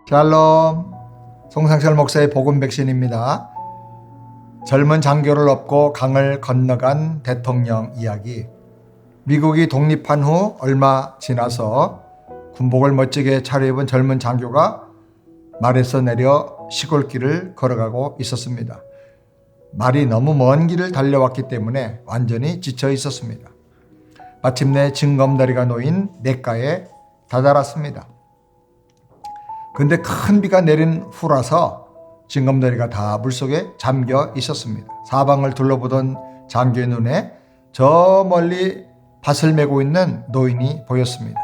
샬롬, 송상철 목사의 복음 백신입니다. 젊은 장교를 업고 강을 건너간 대통령 이야기. 미국이 독립한 후 얼마 지나서 군복을 멋지게 차려입은 젊은 장교가 말에서 내려 시골길을 걸어가고 있었습니다. 말이 너무 먼 길을 달려왔기 때문에 완전히 지쳐 있었습니다. 마침내 징검다리가 놓인 냇가에 다다랐습니다. 근데 큰 비가 내린 후라서 징검다리가 다 물속에 잠겨 있었습니다. 사방을 둘러보던 장교의 눈에 저 멀리 밭을 메고 있는 노인이 보였습니다.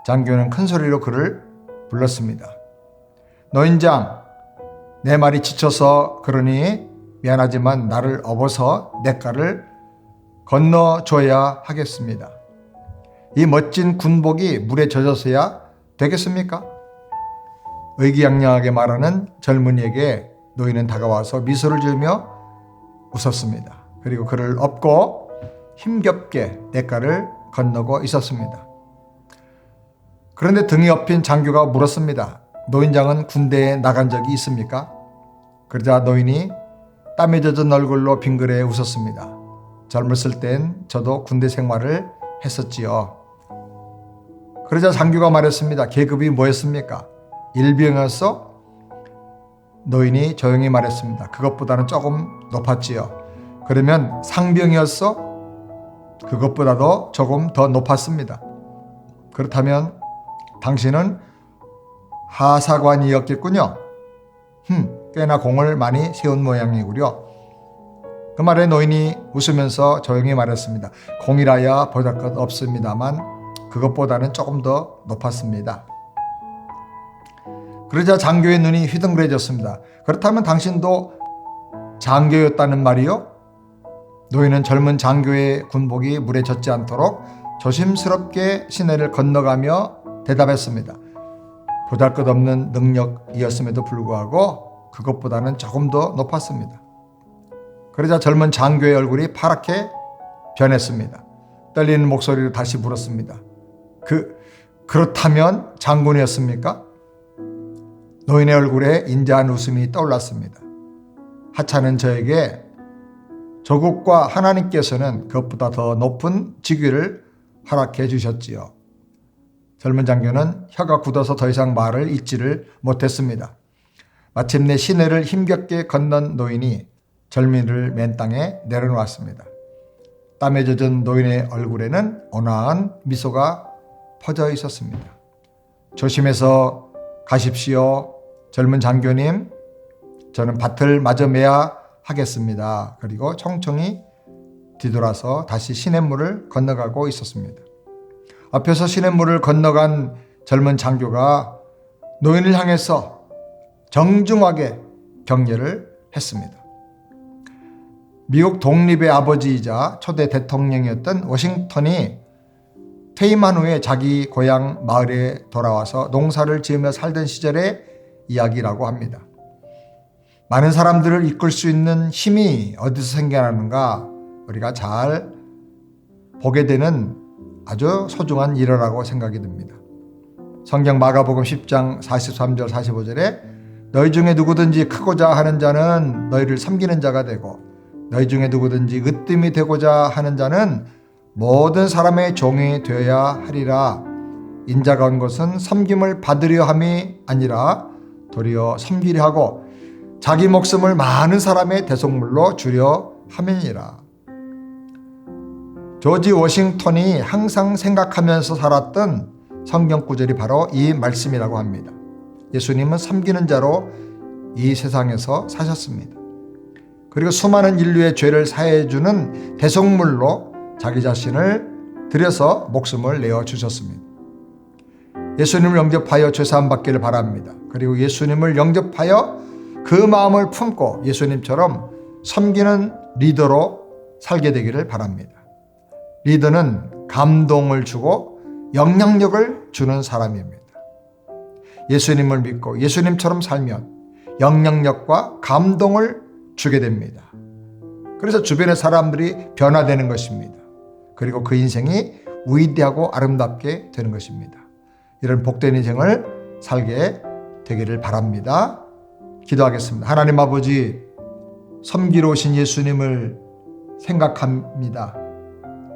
장교는 큰 소리로 그를 불렀습니다. 노인장, 내 말이 지쳐서 그러니 미안하지만 나를 업어서 냇가를 건너줘야 하겠습니다. 이 멋진 군복이 물에 젖어서야 되겠습니까? 의기양양하게 말하는 젊은이에게 노인은 다가와서 미소를 지으며 웃었습니다. 그리고 그를 업고 힘겹게 냇가를 건너고 있었습니다. 그런데 등이 업힌 장교가 물었습니다. 노인장은 군대에 나간 적이 있습니까? 그러자 노인이 땀에 젖은 얼굴로 빙그레 웃었습니다. 젊었을 땐 저도 군대 생활을 했었지요. 그러자 장교가 말했습니다. 계급이 뭐였습니까? 일병이었어? 노인이 조용히 말했습니다. 그것보다는 조금 높았지요. 그러면 상병이었어? 그것보다도 조금 더 높았습니다. 그렇다면 당신은 하사관이었겠군요. 꽤나 공을 많이 세운 모양이구려. 그 말에 노인이 웃으면서 조용히 말했습니다. 공이라야 보잘것 없습니다만 그것보다는 조금 더 높았습니다. 그러자 장교의 눈이 휘둥그레졌습니다. 그렇다면 당신도 장교였다는 말이요? 노인은 젊은 장교의 군복이 물에 젖지 않도록 조심스럽게 시내를 건너가며 대답했습니다. 보잘것없는 능력이었음에도 불구하고 그것보다는 조금 더 높았습니다. 그러자 젊은 장교의 얼굴이 파랗게 변했습니다. 떨리는 목소리로 다시 물었습니다. 그렇다면 장군이었습니까? 노인의 얼굴에 인자한 웃음이 떠올랐습니다. 하찮은 저에게 조국과 하나님께서는 그것보다 더 높은 직위를 허락해 주셨지요. 젊은 장교는 혀가 굳어서 더 이상 말을 잇지를 못했습니다. 마침내 시내를 힘겹게 건넌 노인이 젊은이를 맨 땅에 내려놓았습니다. 땀에 젖은 노인의 얼굴에는 온화한 미소가 퍼져 있었습니다. 조심해서 가십시오. 젊은 장교님, 저는 밭을 마저 매야 하겠습니다. 그리고 총총히 뒤돌아서 다시 시냇물을 건너가고 있었습니다. 앞에서 시냇물을 건너간 젊은 장교가 노인을 향해서 정중하게 격려를 했습니다. 미국 독립의 아버지이자 초대 대통령이었던 워싱턴이 퇴임한 후에 자기 고향 마을에 돌아와서 농사를 지으며 살던 시절의 이야기라고 합니다. 많은 사람들을 이끌 수 있는 힘이 어디서 생겨나는가 우리가 잘 보게 되는 아주 소중한 일화라고 생각이 듭니다. 성경 마가복음 10장 43절 45절에 너희 중에 누구든지 크고자 하는 자는 너희를 섬기는 자가 되고 너희 중에 누구든지 으뜸이 되고자 하는 자는 모든 사람의 종이 되어야 하리라. 인자가 온 것은 섬김을 받으려 함이 아니라 도리어 섬기려 하고 자기 목숨을 많은 사람의 대속물로 주려 함이니라. 조지 워싱턴이 항상 생각하면서 살았던 성경 구절이 바로 이 말씀이라고 합니다. 예수님은 섬기는 자로 이 세상에서 사셨습니다. 그리고 수많은 인류의 죄를 사해주는 대속물로 자기 자신을 들여서 목숨을 내어주셨습니다. 예수님을 영접하여 죄사함 받기를 바랍니다. 그리고 예수님을 영접하여 그 마음을 품고 예수님처럼 섬기는 리더로 살게 되기를 바랍니다. 리더는 감동을 주고 영향력을 주는 사람입니다. 예수님을 믿고 예수님처럼 살면 영향력과 감동을 주게 됩니다. 그래서 주변의 사람들이 변화되는 것입니다. 그리고 그 인생이 위대하고 아름답게 되는 것입니다. 이런 복된 인생을 살게 되기를 바랍니다. 기도하겠습니다. 하나님 아버지, 섬기러 오신 예수님을 생각합니다.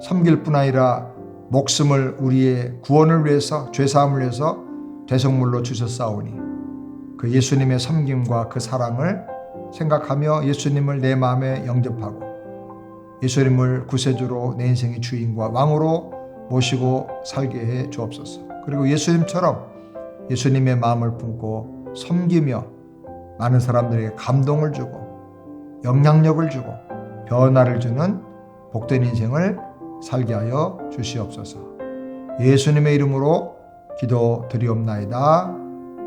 섬길 뿐 아니라 목숨을 우리의 구원을 위해서, 죄사함을 위해서 대속물로 주셨사오니 그 예수님의 섬김과 그 사랑을 생각하며 예수님을 내 마음에 영접하고 예수님을 구세주로 내 인생의 주인과 왕으로 모시고 살게 해 주옵소서. 그리고 예수님처럼 예수님의 마음을 품고 섬기며 많은 사람들에게 감동을 주고 영향력을 주고 변화를 주는 복된 인생을 살게 하여 주시옵소서. 예수님의 이름으로 기도드리옵나이다.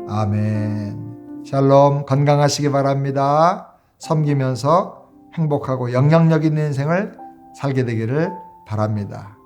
아멘. 샬롬. 건강하시기 바랍니다. 섬기면서 행복하고 영향력 있는 인생을 살게 되기를 바랍니다.